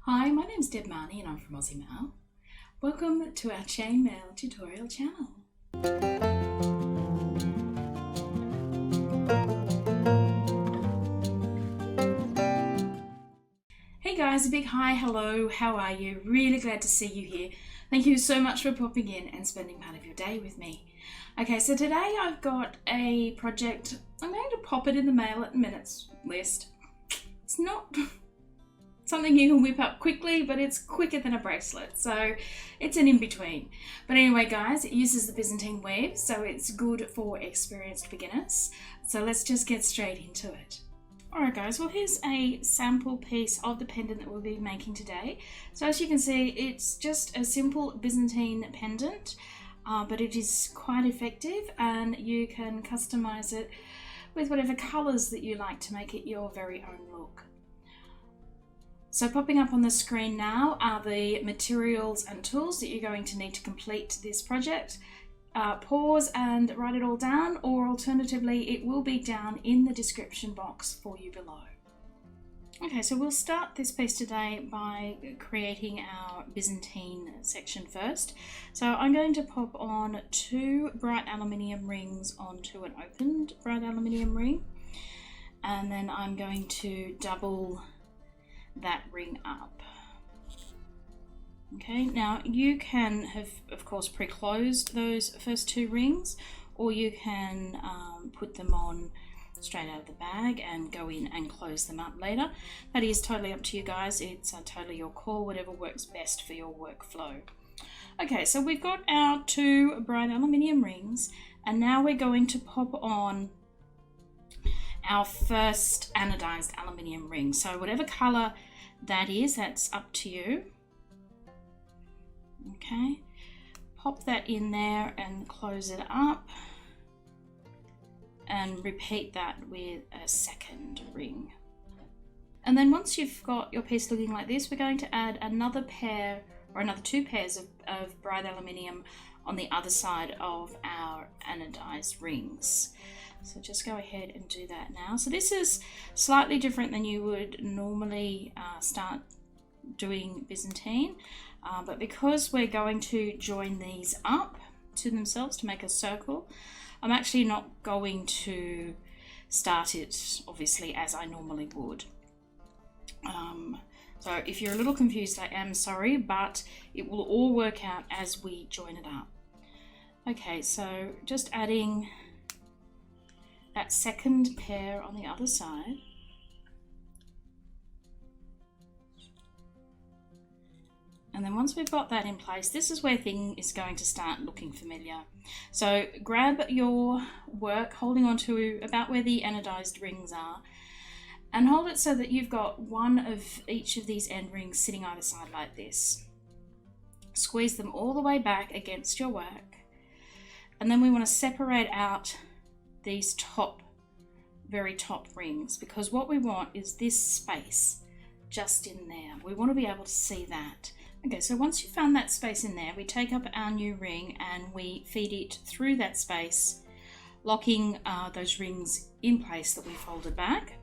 Hi, my name's Deb Marnie and I'm from Aussie Maille. Welcome to our chainmail tutorial channel. Hey guys, a big hi, hello, how are you? Really glad to see you here. Thank you so much for popping in and spending part of your day with me. Okay, so today I've got a project. I'm going to pop it in the mail at the minutes list. It's not something you can whip up quickly, but it's quicker than a bracelet, so it's an in-between. But anyway guys, it uses the Byzantine weave, so it's good for experienced beginners. So let's just get straight into it. Alright guys, well here's a sample piece of the pendant that we'll be making today. So as you can see, it's just a simple Byzantine pendant, but it is quite effective and you can customize it with whatever colours that you like to make it your very own look. So popping up on the screen now are the materials and tools that you're going to need to complete this project. Pause and write it all down, or alternatively it will be down in the description box for you below. Okay, so we'll start this piece today by creating our Byzantine section first. So I'm going to pop on 2 bright aluminium rings onto an opened bright aluminium ring, and then I'm going to double that ring up. Okay, now you can have of course pre-closed those first 2 rings, or you can put them on straight out of the bag and go in and close them up later. That is totally up to you guys. It's totally your call, whatever works best for your workflow. Okay, so we've got our 2 bright aluminium rings, and now we're going to pop on our first anodized aluminium ring. So whatever color that is, that's up to you. Okay, pop that in there and close it up, and repeat that with a second ring. And then once you've got your piece looking like this, we're going to add another pair, or another 2 pairs of bright aluminium on the other side of our anodized rings. So just go ahead and do that now. So this is slightly different than you would normally start doing Byzantine, but because we're going to join these up to themselves to make a circle, I'm actually not going to start it obviously as I normally would. So if you're a little confused, I am sorry, but it will all work out as we join it up. Okay, so just adding that second pair on the other side. And then once we've got that in place, this is where things is going to start looking familiar. So grab your work, holding on to about where the anodized rings are, and hold it so that you've got one of each of these end rings sitting either side like this. Squeeze them all the way back against your work, and then we want to separate out these very top rings, because what we want is this space just in there. We want to be able to see that. Okay, so once you've found that space in there, we take up our new ring and we feed it through that space, locking those rings in place that we folded back.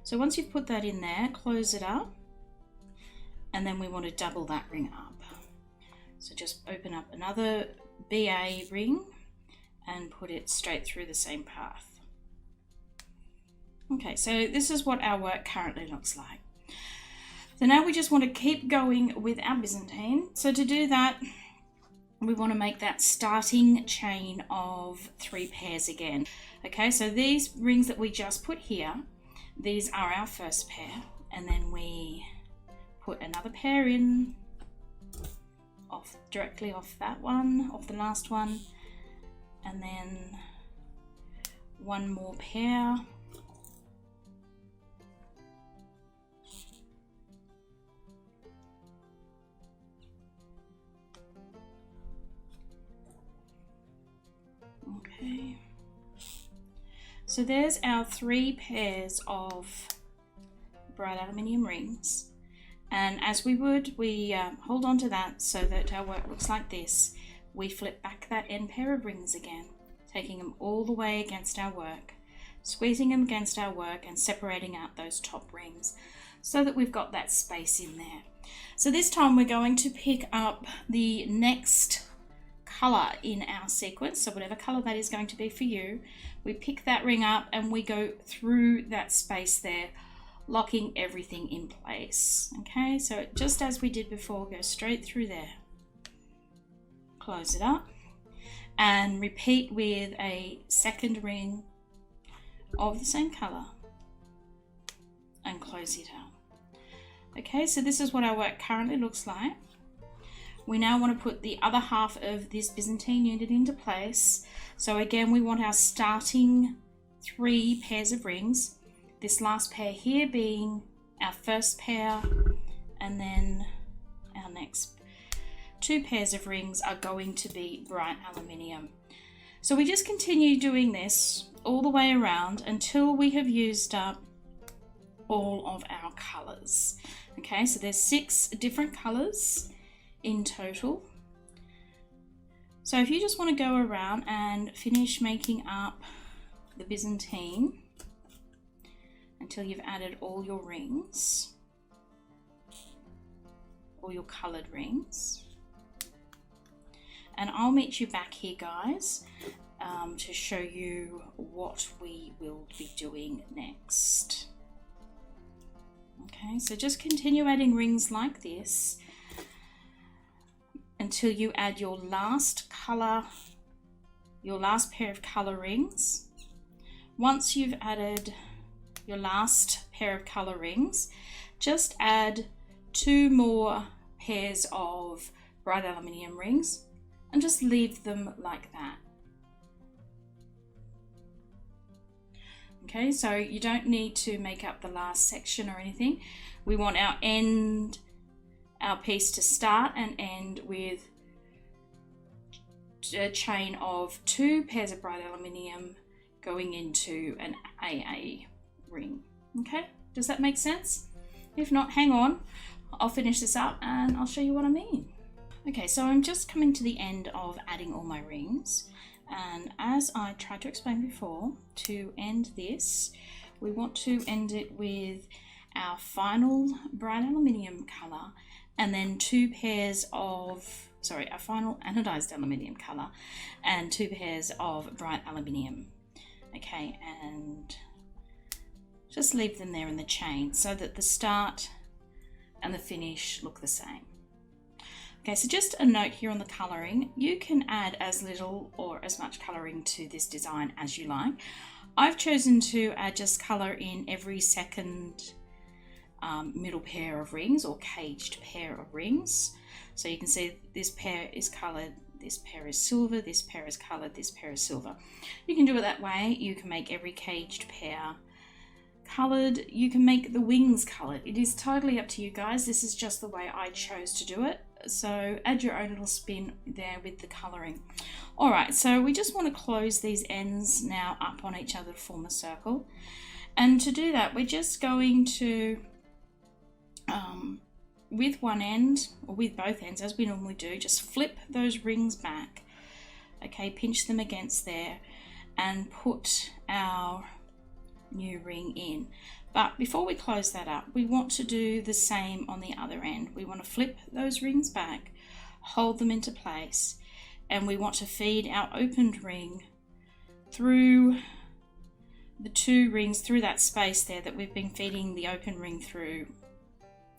So once you've put that in there, close it up, and then we want to double that ring up. So just open up another BA ring and put it straight through the same path. Okay, so this is what our work currently looks like. So now we just want to keep going with our Byzantine. So to do that, we want to make that starting chain of 3 pairs again. Okay, so these rings that we just put here, these are our first pair, and then we put another pair in directly off that one, off the last one, and then one more pair. Okay, so there's our 3 pairs of bright aluminium rings, and as we would, we hold on to that so that our work looks like this. We flip back that end pair of rings again, taking them all the way against our work, squeezing them against our work and separating out those top rings. so that we've got that space in there. So this time we're going to pick up the next colour in our sequence, so whatever colour that is going to be for you, we pick that ring up and we go through that space there, locking everything in place. Okay, so just as we did before, go straight through there, close it up, and repeat with a second ring of the same colour and close it out. Okay, so this is what our work currently looks like. We now want to put the other half of this Byzantine unit into place. So again, we want our starting 3 pairs of rings, this last pair here being our first pair, and then our next 2 pairs of rings are going to be bright aluminium. So we just continue doing this all the way around until we have used up all of our colours. Okay, so there's 6 different colours in total. So if you just want to go around and finish making up the Byzantine until you've added all your rings, all your coloured rings, and I'll meet you back here, guys, to show you what we will be doing next. Okay, so just continue adding rings like this until you add your last colour, your last pair of colour rings. Once you've added your last pair of colour rings, just add 2 more pairs of bright aluminium rings and just leave them like that. Okay, so you don't need to make up the last section or anything. We want our piece to start and end with a chain of 2 pairs of bright aluminium going into an AA ring. Okay, does that make sense? If not, hang on, I'll finish this up and I'll show you what I mean. Okay, so I'm just coming to the end of adding all my rings, and as I tried to explain before, to end this, we want to end it with our final bright aluminium colour, and then 2 pairs of, our final anodized aluminium colour, and 2 pairs of bright aluminium. Okay, and just leave them there in the chain so that the start and the finish look the same. Okay, so just a note here on the colouring, you can add as little or as much colouring to this design as you like. I've chosen to add just colour in every second middle pair of rings or caged pair of rings. So you can see this pair is coloured, this pair is silver, this pair is coloured, this pair is silver. You can do it that way. You can make every caged pair coloured. You can make the wings coloured. It is totally up to you guys. This is just the way I chose to do it. So add your own little spin there with the colouring. Alright, so we just want to close these ends now up on each other to form a circle. And to do that, we're just going to, with one end, or with both ends, as we normally do, just flip those rings back. Okay, pinch them against there and put our new ring in. But before we close that up, we want to do the same on the other end. We want to flip those rings back, hold them into place, and we want to feed our opened ring through the 2 rings, through that space there that we've been feeding the open ring through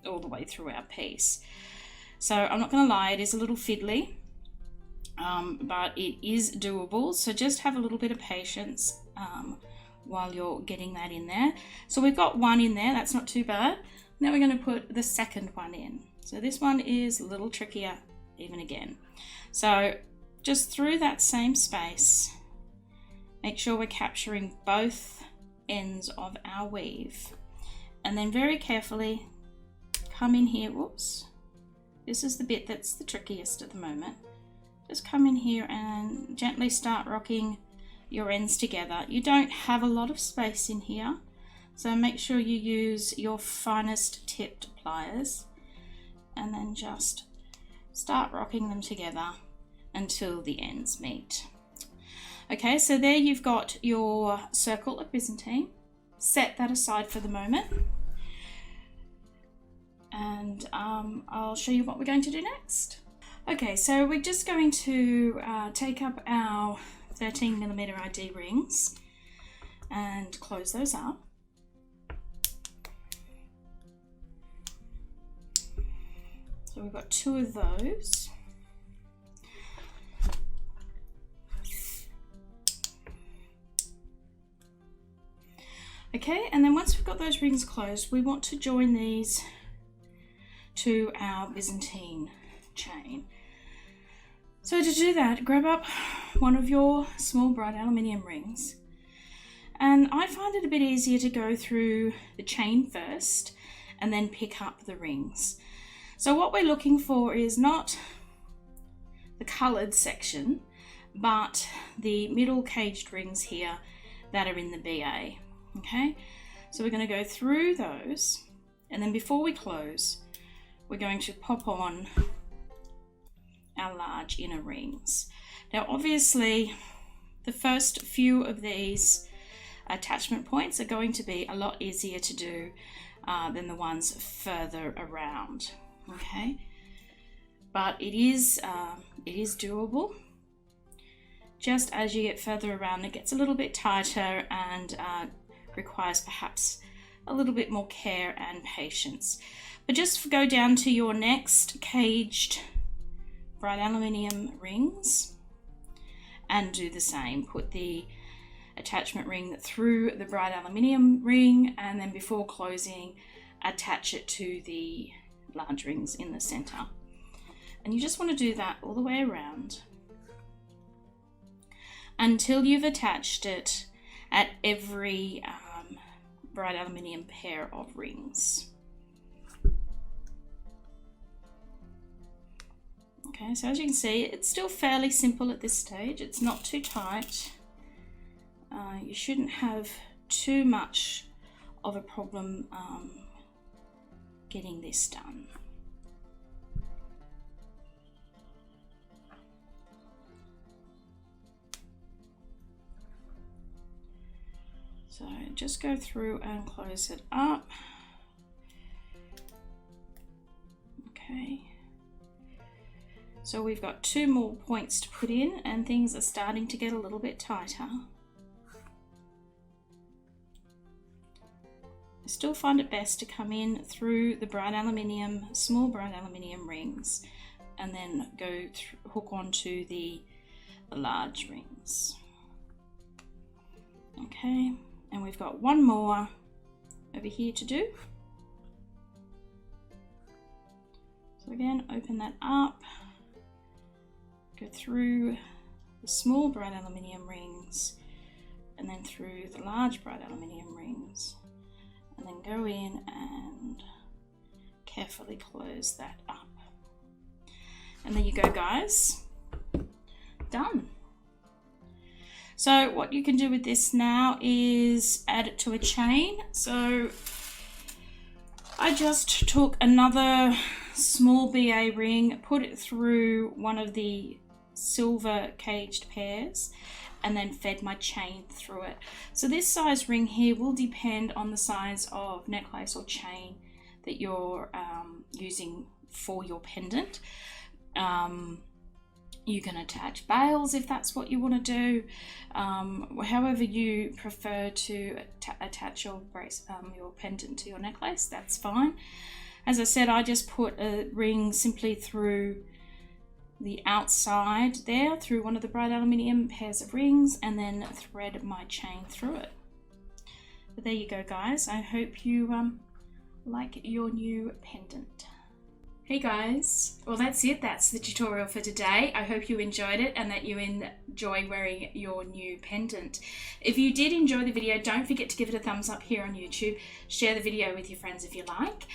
all the way through our piece. So I'm not going to lie, it is a little fiddly, but it is doable. So just have a little bit of patience while you're getting that in there. So we've got one in there, that's not too bad. Now we're going to put the second one in. So this one is a little trickier even again. So just through that same space, make sure we're capturing both ends of our weave, and then very carefully come in here. Whoops, this is the bit that's the trickiest at the moment. Just come in here and gently start rocking your ends together. You don't have a lot of space in here, so make sure you use your finest tipped pliers and then just start rocking them together until the ends meet. Okay, so there you've got your circle of Byzantine. Set that aside for the moment. and I'll show you what we're going to do next. Okay, so we're just going to take up our 13mm ID rings and close those up. So we've got 2 of those. Okay, and then once we've got those rings closed, we want to join these to our Byzantine chain. So to do that, grab up one of your small bright aluminium rings, and I find it a bit easier to go through the chain first and then pick up the rings. So what we're looking for is not the coloured section, but the middle caged rings here that are in the BA. Okay, so we're going to go through those, and then before we close, we're going to pop on our large inner rings. Now obviously the first few of these attachment points are going to be a lot easier to do than the ones further around. Okay, but it is doable. Just as you get further around, it gets a little bit tighter and requires perhaps a little bit more care and patience. But just go down to your next caged bright aluminium rings and do the same. Put the attachment ring through the bright aluminium ring, and then before closing, attach it to the large rings in the center. And you just want to do that all the way around until you've attached it at every bright aluminium pair of rings. Okay, so as you can see, it's still fairly simple at this stage. It's not too tight. You shouldn't have too much of a problem getting this done. So just go through and close it up. Okay. So we've got 2 more points to put in, and things are starting to get a little bit tighter. I still find it best to come in through the bright aluminium, small bright aluminium rings, and then go hook onto the large rings. Okay. And we've got 1 more over here to do. So again, open that up, go through the small bright aluminium rings, and then through the large bright aluminium rings, and then go in and carefully close that up. And there you go, guys. Done. So what you can do with this now is add it to a chain. So I just took another small BA ring, put it through one of the silver caged pairs, and then fed my chain through it. So this size ring here will depend on the size of necklace or chain that you're using for your pendant. You can attach bails if that's what you want to do. However you prefer to attach your pendant to your necklace, that's fine. As I said, I just put a ring simply through the outside there, through one of the bright aluminium pairs of rings, and then thread my chain through it. But there you go, guys. I hope you like your new pendant. Hey guys, well that's it, that's the tutorial for today. I hope you enjoyed it and that you enjoy wearing your new pendant. If you did enjoy the video, don't forget to give it a thumbs up here on YouTube. Share the video with your friends if you like.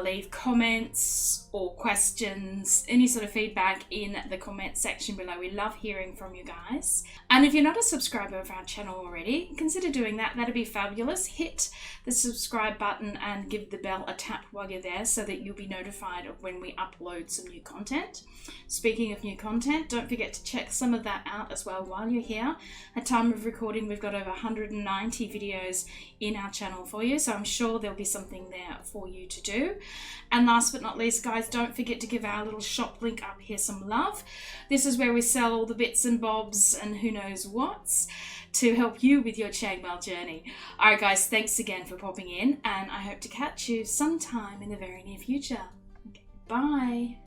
Leave comments or questions, any sort of feedback in the comment section below. We love hearing from you guys. And if you're not a subscriber of our channel already, consider doing that. That'd be fabulous. Hit the subscribe button and give the bell a tap while you're there so that you'll be notified of when we upload some new content. Speaking of new content, don't forget to check some of that out as well while you're here. At time of recording, we've got over 190 videos in our channel for you, so I'm sure there'll be something there for you to do. And last but not least, guys, don't forget to give our little shop link up here some love. This is where we sell all the bits and bobs and who knows what's to help you with your chainmail journey. Alright guys, thanks again for popping in, and I hope to catch you sometime in the very near future. Okay, bye.